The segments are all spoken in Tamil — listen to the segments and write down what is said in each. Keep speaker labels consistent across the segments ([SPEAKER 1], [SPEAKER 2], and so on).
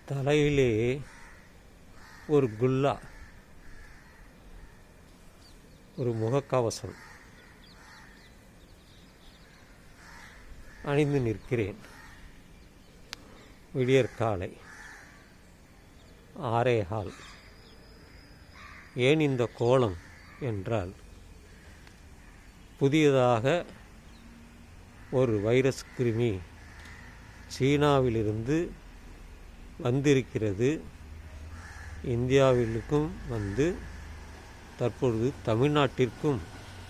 [SPEAKER 1] தலையிலே ஒரு குல்லா, ஒரு முகக்கவசம் அணிந்து நிற்கிறேன். விடியற்காலை 6:15. ஏன் இந்த கோலம் என்றால், புதியதாக ஒரு வைரஸ் கிருமி சீனாவிலிருந்து வந்திருக்கிறது. இந்தியாவிற்கும் வந்து தற்பொழுது தமிழ்நாட்டிற்கும்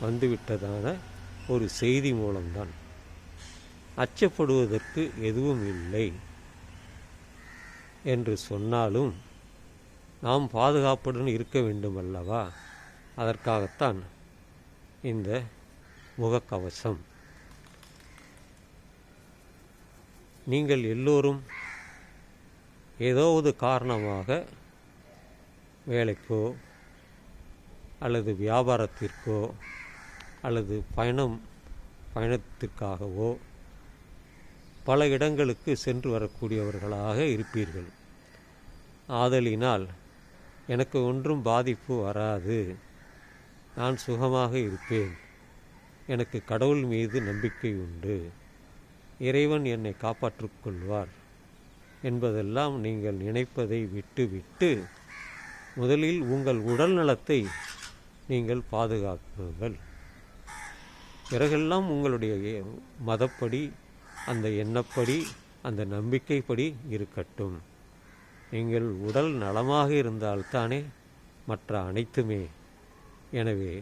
[SPEAKER 1] வந்துவிட்டதான ஒரு செய்தி மூலம்தான். அச்சப்படுவதற்கு எதுவும் இல்லை என்று சொன்னாலும் நாம் பாதுகாப்புடன் இருக்க வேண்டும் அல்லவா? அதற்காகத்தான் இந்த முகக்கவசம். நீங்கள் எல்லோரும் ஏதோ ஒரு காரணமாக வேலைக்கோ அல்லது வியாபாரத்திற்கோ அல்லது பயணத்திற்காகவோ பல இடங்களுக்கு சென்று வரக்கூடியவர்களாக இருப்பீர்கள். ஆதலினால் எனக்கு ஒன்றும் பாதிப்பு வராது, நான் சுகமாக இருப்பேன், எனக்கு கடவுள் மீது நம்பிக்கை உண்டு, இறைவன் என்னை காப்பாற்றிக் கொள்வார் என்பதெல்லாம் நீங்கள் நினைப்பதை விட்டுவிட்டு முதலில் உங்கள் உடல் நலத்தை நீங்கள் பாதுகாக்குங்கள். பிறகெல்லாம் உங்களுடைய மதப்படி, அந்த எண்ணப்படி, அந்த நம்பிக்கைப்படி இருக்கட்டும். நீங்கள் உடல் நலமாக இருந்தால்தானே மற்ற அனைத்துமே. எனவே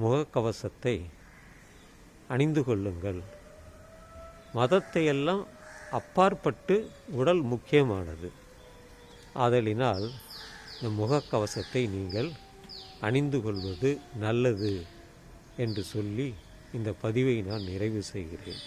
[SPEAKER 1] முகக்கவசத்தை அணிந்து கொள்ளுங்கள். மதத்தையெல்லாம் அப்பாற்பட்டு உடல் முக்கியமானது. ஆதலினால் இந்த முகக்கவசத்தை நீங்கள் அணிந்து கொள்வது நல்லது என்று சொல்லி இந்த பதிவை நான் நிறைவு செய்கிறேன்.